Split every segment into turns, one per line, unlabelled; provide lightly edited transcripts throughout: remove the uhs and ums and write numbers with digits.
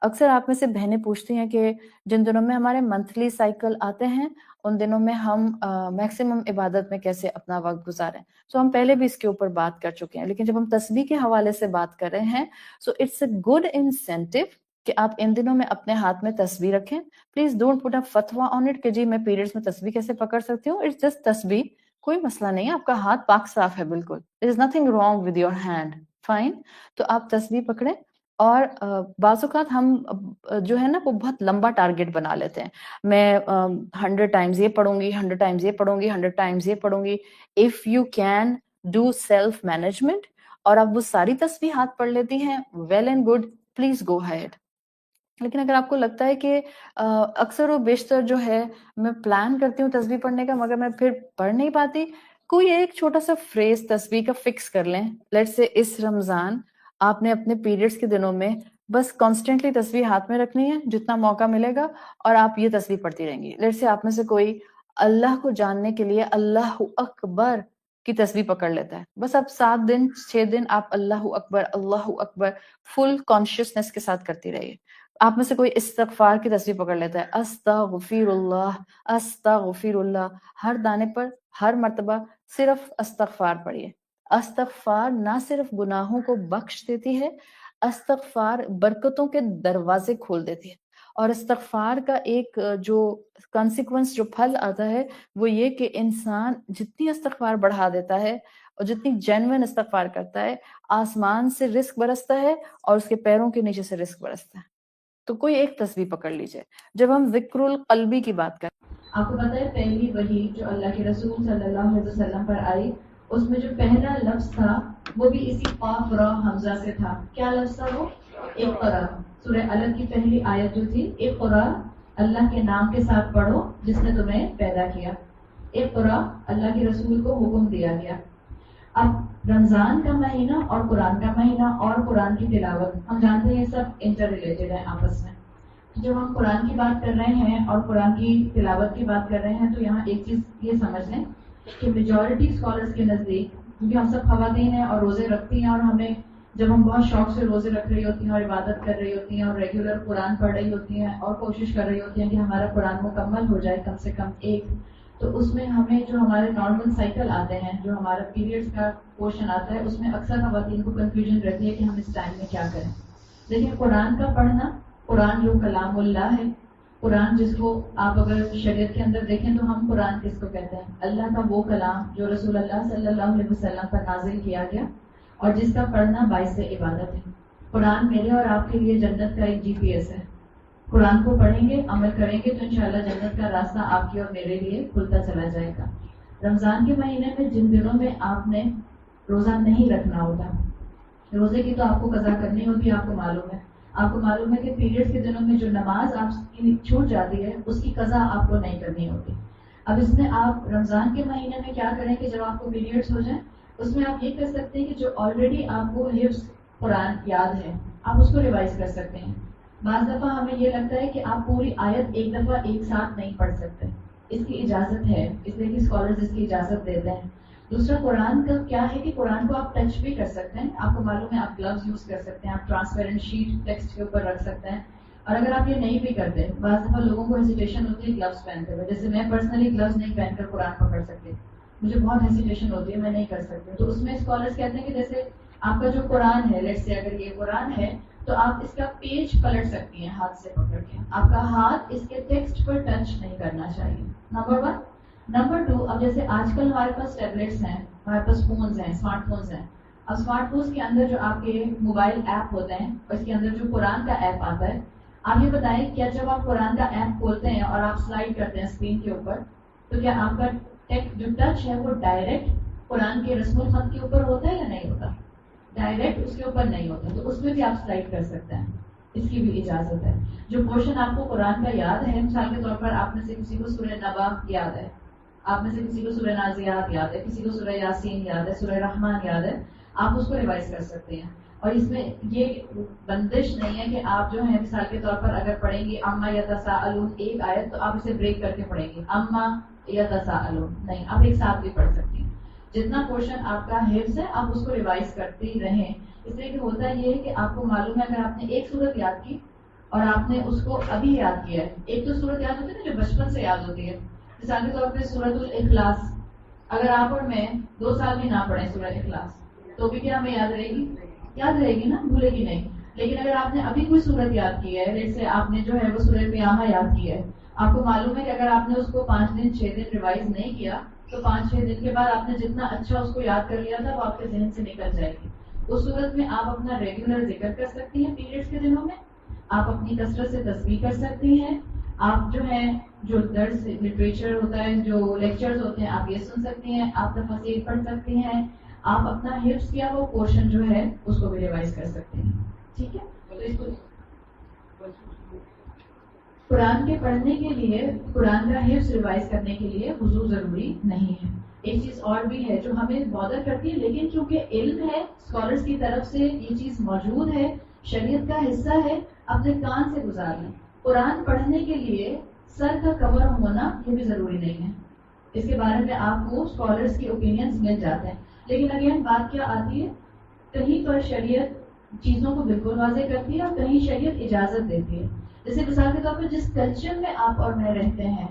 اکثر آپ میں سے بہنیں پوچھتی ہیں کہ جن دنوں میں ہمارے منتھلی سائیکل آتے ہیں ان دنوں میں ہم میکسیمم عبادت میں کیسے اپنا وقت گزاریں. سو ہم پہلے بھی اس کے اوپر بات کر چکے ہیں, لیکن جب ہم تسبیح کے حوالے سے بات کر رہے ہیں so it's a good incentive کہ آپ ان دنوں میں اپنے ہاتھ میں تسبیح رکھیں. پلیز ڈونٹ پٹ اے فتوا آن اٹ کہ جی میں پیریڈز میں تسبیح کیسے پکڑ سکتی ہوں. اٹس جسٹ تسبیح, کوئی مسئلہ نہیں ہے, آپ کا ہاتھ پاک صاف ہے بالکل. There is nothing wrong with your hand, fine. تو آپ تسبیح پکڑیں. اور بعض اوقات ہم جو ہے نا وہ بہت لمبا ٹارگیٹ بنا لیتے ہیں. میں 100 ٹائمز یہ پڑھوں گی, 100 ٹائمز یہ پڑھوں گی, 100 ٹائمز یہ پڑھوں گی. If you can do self management اور آپ وہ ساری تسبیح ہاتھ پڑھ لیتی ہیں, well and good, please go ahead. لیکن اگر آپ کو لگتا ہے کہ اکثر و بیشتر جو ہے میں پلان کرتی ہوں تسبیح پڑھنے کا مگر میں پھر پڑھ نہیں پاتی, کوئی ایک چھوٹا سا فریز تسبیح کا فکس کر لیں. لیٹس سے اس رمضان آپ نے اپنے پیریڈز کے دنوں میں بس کانسٹنٹلی تسبیح ہاتھ میں رکھنی ہے جتنا موقع ملے گا, اور آپ یہ تسبیح پڑھتی رہیں گی. لیٹس سے آپ میں سے کوئی اللہ کو جاننے کے لیے اللہ اکبر کی تسبیح پکڑ لیتا ہے. بس آپ 7 دن 6 دن آپ اللہ اکبر فل کانشیسنس کے ساتھ کرتی رہیے. آپ میں سے کوئی استغفار کی تسبیح پکڑ لیتا ہے, استغفر اللہ, ہر دانے پر ہر مرتبہ صرف استغفار پڑھیے. استغفار نہ صرف گناہوں کو بخش دیتی ہے, استغفار برکتوں کے دروازے کھول دیتی ہے. اور استغفار کا ایک جو کنسیکوینس جو پھل آتا ہے وہ یہ کہ انسان جتنی استغفار بڑھا دیتا ہے اور جتنی جینوین استغفار کرتا ہے, آسمان سے رزق برستا ہے اور اس کے پیروں کے نیچے سے رزق برستا ہے. تو کوئی ایک تسبیح پکڑ لیجئے. جب ہم ذکر القلبی کی بات کریں,
آپ کو پتہ ہے پہلی وحی جو اللہ کے رسول صلی اللہ علیہ وسلم پر آئی اس میں جو پہلا لفظ تھا وہ بھی اسی قاف را حمزہ سے تھا. کیا لفظ تھا وہ؟ اقرا. سورہ علق کی پہلی آیت جو تھی, اقرا اللہ کے نام کے ساتھ پڑھو جس نے تمہیں پیدا کیا. اقرا اللہ کے رسول کو حکم دیا گیا. اب رمضان کا مہینہ اور قرآن کا مہینہ اور قرآن کی تلاوت, ہم جانتے ہیں یہ سب انٹر ریلیٹڈ ہیں آپس میں. جب ہم قرآن کی بات کر رہے ہیں اور قرآن کی تلاوت کی بات کر رہے ہیں تو یہاں ایک چیز یہ سمجھ لیں کہ میجورٹی اسکالرس کے نزدیک, کیونکہ ہم سب خواتین ہیں اور روزے رکھتی ہیں, اور ہمیں جب ہم بہت شوق سے روزے رکھ رہی ہوتی ہیں اور عبادت کر رہی ہوتی ہیں اور ریگولر قرآن پڑھ رہی ہوتی ہیں اور کوشش کر رہی ہوتی ہیں کہ ہمارا قرآن مکمل ہو جائے کم سے کم ایک, تو اس میں ہمیں جو ہمارے نارمل سائیکل آتے ہیں, جو ہمارا پیریڈس کا پورشن آتا ہے, اس میں اکثر خواتین کو کنفیوژن رہتی ہے کہ ہم اس ٹائم میں کیا کریں. لیکن قرآن کا پڑھنا, قرآن جو کلام اللہ ہے, قرآن جس کو آپ اگر شریعت کے اندر دیکھیں تو ہم قرآن کس کو کہتے ہیں؟ اللہ کا وہ کلام جو رسول اللہ صلی اللہ علیہ وسلم پر نازل کیا گیا اور جس کا پڑھنا باعث عبادت ہے. قرآن میرے اور آپ کے لیے جنت کا ایک GPS ہے. قرآن کو پڑھیں گے, عمل کریں گے تو انشاءاللہ جنت کا راستہ آپ کے اور میرے لیے کھلتا چلا جائے گا. رمضان کے مہینے میں جن دنوں میں آپ نے روزہ نہیں رکھنا ہوتا, روزے کی تو آپ کو قضا کرنی ہوتی ہے, آپ کو معلوم ہے. آپ کو معلوم ہے کہ پیریڈس کے دنوں میں جو نماز آپ کی چھوٹ جاتی ہے اس کی قضا آپ کو نہیں کرنی ہوتی. اب اس میں آپ رمضان کے مہینے میں کیا کریں کہ جب آپ کو پیریڈس ہو جائیں اس میں آپ یہ کر سکتے ہیں کہ جو آلریڈی آپ کو حفظ قرآن یاد ہے آپ اس کو ریوائز کر سکتے ہیں. بعض دفعہ ہمیں یہ لگتا ہے کہ آپ پوری آیت ایک دفعہ ایک ساتھ نہیں پڑھ سکتے, اس کی اجازت ہے, اس لیے کہ اسکالرز اس کی اجازت دیتے ہیں. دوسرا قرآن کا کیا ہے کہ قرآن کو آپ ٹچ بھی کر سکتے ہیں. آپ کو معلوم ہے آپ گلوز یوز کر سکتے ہیں, آپ ٹرانسپیرنٹ شیٹ ٹیکسٹ کے اوپر رکھ سکتے ہیں. اور اگر آپ یہ نہیں بھی کرتے, بعض دفعہ لوگوں کو ہیسیٹیشن ہوتی ہے گلوز پہنتے ہوئے, جیسے میں پرسنلی گلوز نہیں پہن کر قرآن پکڑ سکتی, مجھے بہت ہیسیٹیشن ہوتی ہے, میں نہیں کر سکتی. تو اس میں اسکالرس کہتے ہیں کہ جیسے آپ کا جو قرآن ہے, لیٹس سے اگر یہ قرآن ہے تو آپ اس کا پیج پلٹ سکتی ہیں ہاتھ سے پکڑ کے, آپ کا ہاتھ اس کے ٹیکسٹ پر ٹچ نہیں کرنا چاہیے. نمبر 1. نمبر 2, اب جیسے آج کل ہمارے پاس ٹیبلیٹس ہیں, ہمارے پاس فونز ہیں, اسمارٹ فونز ہیں. اب اسمارٹ فونز کے اندر جو آپ کے موبائل ایپ ہوتے ہیں اور اس کے اندر جو قرآن کا ایپ آتا ہے, آپ یہ بتائیں کیا جب آپ قرآن کا ایپ کھولتے ہیں اور آپ سلائڈ کرتے ہیں اسکرین کے اوپر تو کیا آپ کا جو ٹچ ہے وہ ڈائریکٹ قرآن کے رسم الخط کے اوپر ہوتا ہے یا نہیں ہوتا؟ ڈائریکٹ اس کے اوپر نہیں ہوتا. تو اس میں بھی آپ سلائڈ کر سکتے ہیں, اس کی بھی اجازت ہے. جو پورشن آپ کو قرآن کا یاد ہے, مثال کے طور پر آپ میں سے کسی کو سورہ نبا یاد ہے, آپ میں سے کسی کو سورہ نازیات یاد ہے, کسی کو سورہ یاسین یاد ہے, سورہ رحمان یاد ہے, آپ اس کو ریوائز کر سکتے ہیں. اور اس میں یہ بندش نہیں ہے کہ آپ جو ہے مثال کے طور پر اگر پڑھیں گے اما یتساءلون ایک آیت تو آپ اسے بریک کر کے پڑھیں گے اما یتساءلون, نہیں, آپ ایک ساتھ بھی پڑھ سکتے ہیں. جتنا پورشن آپ کا حفظ ہے آپ اس کو ریوائز کرتے ہی رہیں. اس لیے کہ ہوتا یہ ہے کہ آپ کو معلوم ہے اگر آپ نے ایک سورت یاد کی اور آپ نے اس کو ابھی یاد کیا ہے. ایک تو صورت یاد ہوتی ہے نا جو بچپن سے یاد ہوتی ہے. مثال کے طور پہ سورۃ الاخلاص اگر آپ اور میں 2 سال بھی نہ پڑھیں سورۃ اخلاص تو بھی کیا ہمیں یاد رہے گی؟ یاد رہے گی نا, بھولے گی نہیں. لیکن اگر آپ نے ابھی کوئی سورت یاد کی ہے, جیسے آپ نے جو ہے وہ سورۃ قیامہ یاد کی ہے, آپ کو معلوم ہے کہ اگر آپ نے اس کو 5 دن 6 دن ریوائز نہیں کیا تو 5-6 دن کے بعد آپ نے جتنا اچھا اس کو یاد کر لیا تھا وہ آپ کے ذہن سے نکل جائے گی. اس صورت میں آپ اپنا ریگولر ذکر کر سکتی ہیں پیریڈس کے دنوں میں, آپ اپنی کثرت سے تسبیح کر سکتی ہیں, آپ جو ہے جو درس لٹریچر ہوتا ہے جو لیکچرز ہوتے ہیں آپ یہ سن سکتی ہیں, آپ تفاسیر پڑھ سکتی ہیں, آپ اپنا حفظ کیا وہ پورشن جو ہے اس کو بھی ریوائز کر سکتے ہیں. ٹھیک ہے, تو اس کو قرآن کے پڑھنے کے لیے, قرآن کا حفظ ریوائز کرنے کے لیے وضو ضروری نہیں ہے. ایک چیز اور بھی ہے جو ہمیں بادر کرتی ہے, لیکن چونکہ علم ہے, اسکالرس کی طرف سے یہ چیز موجود ہے, شریعت کا حصہ ہے, اپنے کان سے گزار لیں. قرآن پڑھنے کے لیے سر کا کور ہونا یہ بھی ضروری نہیں ہے. اس کے بارے میں آپ کو اسکالرس کی اوپینینز مل جاتے ہیں. لیکن اگین بات کیا آتی ہے, کہیں پر شریعت چیزوں کو بالکل واضح کرتی ہے اور کہیں شریعت اجازت دیتی ہے. جیسے مثال کے طور پر جس کلچر میں آپ اور میں رہتے ہیں,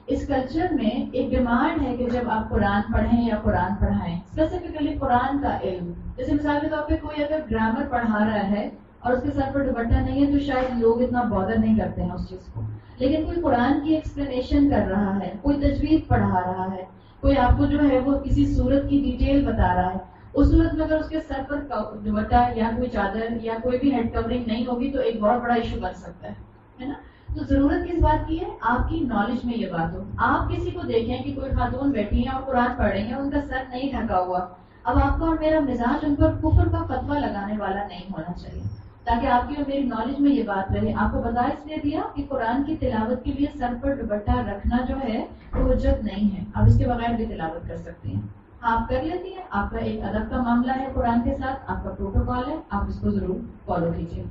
اس کلچر میں ایک ڈیمانڈ ہے کہ جب آپ قرآن پڑھیں یا قرآن پڑھائیں, اسپیسیفکلی قرآن کا علم. جیسے مثال کے طور پہ کوئی اگر گرامر پڑھا رہا ہے اور اس کے سر پر دوپٹہ نہیں ہے تو شاید لوگ اتنا بادر نہیں کرتے ہیں اس چیز کو. لیکن کوئی قرآن کی ایکسپلینیشن کر رہا ہے, کوئی تجوید پڑھا رہا ہے, کوئی آپ کو جو ہے وہ کسی سورت کی ڈیٹیل بتا رہا ہے, اس صورت میں اگر اس کے سر پر دوپٹہ یا کوئی چادر یا کوئی بھی ہیڈ کورنگ نہیں ہوگی تو ایک بہت بڑا ایشو بن سکتا ہے نا. تو ضرورت کس بات کی ہے, آپ کی نالج میں یہ بات ہو. آپ کسی کو دیکھیں کہ کوئی خاتون بیٹھی ہیں اور قرآن پڑھ رہی ہیں, ان کا سر نہیں ڈھکا ہوا, اب آپ کا اور میرا مزاج ان پر کفر کا فتویٰ لگانے والا نہیں ہونا چاہیے, تاکہ آپ کی اور میری نالج میں یہ بات رہے. آپ کو بتا اس لیے دیا کہ قرآن کی تلاوت کے لیے سر پر دوپٹہ رکھنا جو ہے وہ حجت نہیں ہے, آپ اس کے بغیر بھی تلاوت کر سکتی ہیں. آپ کر لیتی ہیں, آپ کا ایک ادب کا معاملہ ہے قرآن کے ساتھ, آپ کا پروٹوکال ہے, آپ اس کو ضرور فالو کیجیے.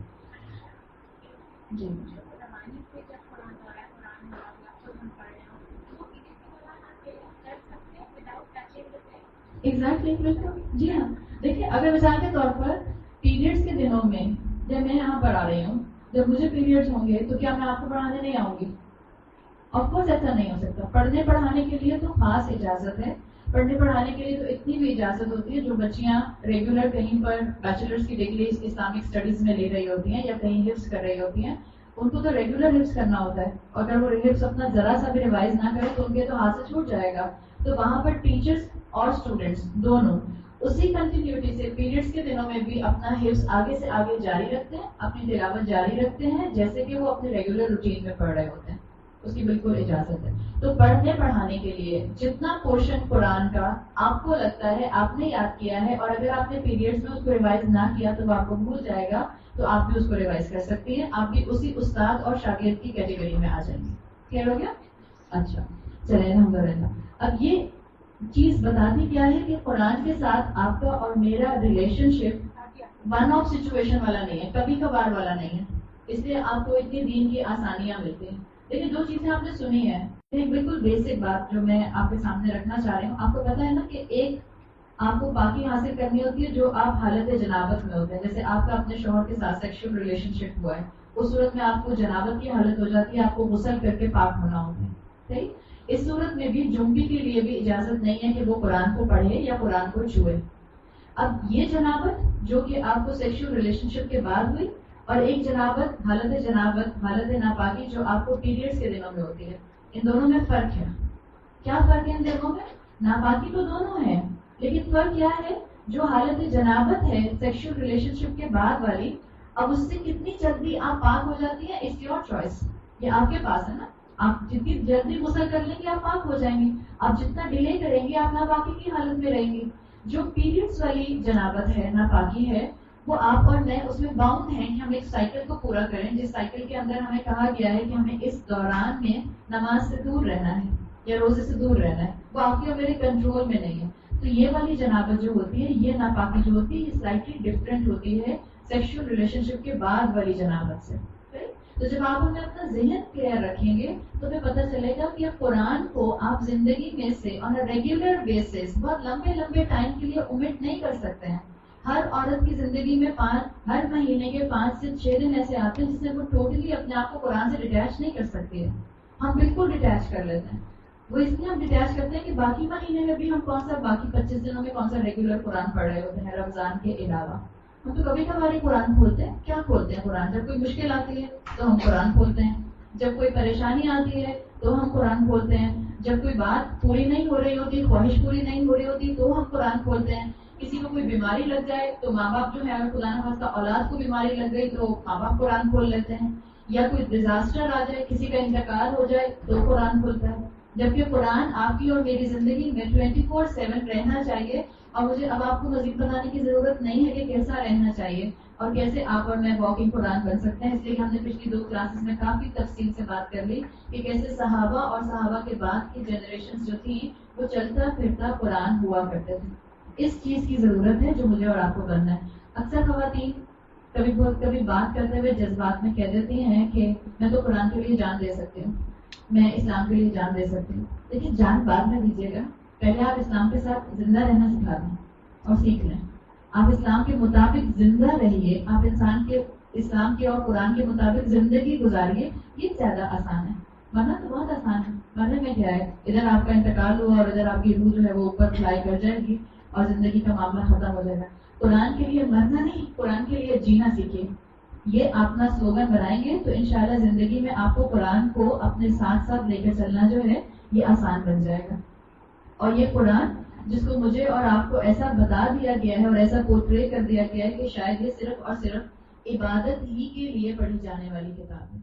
جی ایگزیکٹلی, بالکل, جی ہاں. دیکھیے اگر مثال کے طور پر پیریڈس کے دنوں میں جب میں یہاں پر آ رہی ہوں, جب مجھے پیریڈس ہوں گے تو کیا میں آپ کو پڑھانے نہیں آؤں گی؟ آف کورس ایسا نہیں ہو سکتا. پڑھنے پڑھانے کے لیے تو خاص اجازت ہے, پڑھنے پڑھانے کے لیے تو اتنی بھی اجازت ہوتی ہے جو بچیاں ریگولر کہیں پر بیچلرس کی ڈگری اسلامک اسٹڈیز میں لے رہی ہوتی ہیں یا کہیں حفظ کر رہی ہوتی ہیں, ان کو تو ریگولر حفظ کرنا ہوتا ہے, اور اگر وہ حفظ اپنا ذرا سا بھی ریوائز نہ کرے تو ان کے تو ہاتھ سے چھوٹ جائے گا. تو وہاں پر ٹیچرس اور اسٹوڈینٹس دونوں اسی کنٹینیوٹی سے پیریڈس کے دنوں میں بھی اپنا حفظ آگے سے آگے جاری رکھتے ہیں, اپنی تلاوت جاری رکھتے ہیں جیسے کہ وہ اپنے ریگولر روٹین میں پڑھ رہے ہوتے ہیں. اس کی بالکل اجازت ہے. تو پڑھنے پڑھانے کے لیے جتنا پورشن قرآن کا آپ کو لگتا ہے آپ نے یاد کیا ہے, اور اگر آپ نے پیریڈس میں اس کو ریوائز نہ کیا تو وہ آپ کو بھول جائے گا, تو آپ بھی اس کو ریوائز کر سکتی ہیں. آپ بھی اسی استاد اور شاگرد کی کیٹیگری میں آ جائیں گے. کلیئر ہو گیا؟ اچھا چلے الحمدللہ. اب یہ چیز بتاتی کیا ہے کہ قرآن کے ساتھ آپ کا اور میرا relation ship one of situation والا نہیں ہے, کبھی کبھار والا نہیں ہے, اس لیے آپ کو اتنی دین کی آسانیاں ملتی ہیں. لیکن 2 چیزیں آپ نے سنی ہے, ایک بالکل بیسک بات جو میں آپ کے سامنے رکھنا چاہ رہی ہوں. آپ کو پتا ہے نا کہ ایک آپ کو باقی حاصل کرنی ہوتی ہے جو آپ حالت جنابت میں ہوتے ہیں. جیسے آپ کا اپنے شوہر کے ساتھ سیکشل ریلیشن شپ ہوا ہے, اس صورت میں آپ کو جنابت کی حالت ہو جاتی ہے, آپ کو غسل کر کے پاک ہونا ہوتا ہے. صحیح. اس صورت میں بھی جنبی کے لیے بھی اجازت نہیں ہے کہ وہ قرآن کو پڑھے یا قرآن کو چھوئے. اب یہ جنابت جو کہ آپ کو سیکشل ریلیشن شپ کے بعد ہوئی, اور ایک جنابت حالت ناپاکی جو آپ کو پیریڈس کے دنوں میں ہوتی ہے, ان دونوں میں فرق ہے. کیا فرق ہے ان دونوں میں؟ ناپاکی تو دونوں ہے, لیکن فرق کیا ہے, جو حالت جنابت ہے سیکشل ریلیشن شپ کے بعد والی, اب اس سے کتنی جلدی آپ پاک ہو جاتی ہیں, اٹس یور چوائس, یہ آپ کے پاس ہے نا. آپ جتنی جلدی غسل کر لیں گے آپ پاک ہو جائیں گے, آپ جتنا ڈیلے کریں گے آپ ناپاکی کی حالت میں رہیں گے. جو پیریڈس والی جنابت ہے, ناپاکی ہے, وہ آپ اور میں اس میں باؤنڈ ہیں کہ ہم ایک سائیکل کو پورا کریں, جس سائیکل کے اندر ہمیں کہا گیا ہے کہ ہمیں اس دوران میں نماز سے دور رہنا ہے یا روزے سے دور رہنا ہے. وہ آپ کے اور میرے کنٹرول میں نہیں ہے. تو یہ والی جنابت جو ہوتی ہے, یہ ناپاکی جو ہوتی ہے, یہ سلائٹلی ڈفرینٹ ہوتی ہے سیکشل ریلیشن شپ کے بعد والی جنابت سے. تو جب آپ ہمیں اپنا ذہن کلیئر رکھیں گے تو ہمیں پتہ چلے گا کہ قرآن کو آپ زندگی میں سے آن اے ریگولر بیسس بہت لمبے ٹائم کے لیے اومٹ نہیں کر سکتے ہیں. ہر عورت کی زندگی میں ہر مہینے کے 5 سے 6 دن ایسے آتے ہیں جس سے وہ ٹوٹلی اپنے آپ کو قرآن سے ڈیٹیچ نہیں کر سکتی ہے. ہم بالکل ڈیٹیچ کر لیتے ہیں. وہ اس لیے ہم ڈیٹیچ کرتے ہیں کہ باقی مہینے میں بھی ہم باقی 25 دنوں میں کون سا ریگولر قرآن پڑھ رہے ہوتے ہیں رمضان کے علاوہ. ہم تو کبھی کبھار قرآن کھولتے ہیں. کیا کھولتے ہیں قرآن؟ جب کوئی مشکل آتی ہے تو ہم قرآن کھولتے ہیں, جب کوئی پریشانی آتی ہے تو ہم قرآن کھولتے ہیں, جب کوئی بات پوری نہیں ہو رہی ہوتی, خواہش پوری نہیں ہو رہی ہوتی تو ہم قرآن کھولتے ہیں. کسی کو کوئی بیماری لگ جائے تو ماں باپ جو ہے اگر خدا نخواستہ اولاد کو بیماری لگ گئی تو ماں باپ قرآن کھول لیتے ہیں, یا کوئی ڈیزاسٹر آ جائے, کسی کا انتقال ہو جائے تو قرآن کھولتا ہے. جبکہ قرآن آپ کی اور میری زندگی میں 24/7 رہنا چاہیے. اور مجھے اب آپ کو مزید بتانے کی ضرورت نہیں ہے کہ کیسا رہنا چاہیے اور کیسے آپ اور میں واکنگ قرآن بن سکتے ہیں. اس لیے ہم نے پچھلی 2 کلاسز میں کافی تفصیل سے بات کر لی کہ کیسے صحابہ اور صحابہ کے بعد کی جنریشن جو تھیں وہ چلتا پھرتا قرآن ہوا کرتے تھے. اس چیز کی ضرورت ہے جو مجھے اور آپ کو کرنا ہے. اکثر خواتین کبھی بات کرتے ہوئے جذبات میں کہہ دیتی ہیں کہ میں تو قرآن کے لیے جان دے سکتی ہوں, میں اسلام کے لیے جان دے سکتی ہوں. لیکن جان بعد میں دیجیے گا, پہلے آپ اسلام کے ساتھ زندہ رہنا سکھا دیں اور سیکھ لیں. آپ اسلام کے مطابق زندہ رہیے, آپ اسلام کے اور قرآن کے مطابق زندگی گزاریے. یہ زیادہ آسان ہے, مرنا تو بہت آسان ہے. مرنے میں کیا ہے, ادھر آپ کا انتقال ہوا اور ادھر آپ کی روح جو ہے وہ اوپر فلائی کر جائے گی اور زندگی کا معاملہ ختم ہو جائے گا. قرآن کے لیے مرنا نہیں, قرآن کے لیے جینا سیکھیے. یہ اپنا سلوگن بنائیں گے تو انشاءاللہ زندگی میں آپ کو قرآن کو اپنے ساتھ ساتھ لے کر چلنا جو ہے یہ آسان بن جائے گا. اور یہ قرآن جس کو مجھے اور آپ کو ایسا بتا دیا گیا ہے اور ایسا پورٹری کر دیا گیا ہے کہ شاید یہ صرف اور صرف عبادت ہی کے لیے پڑھی جانے والی کتاب ہے.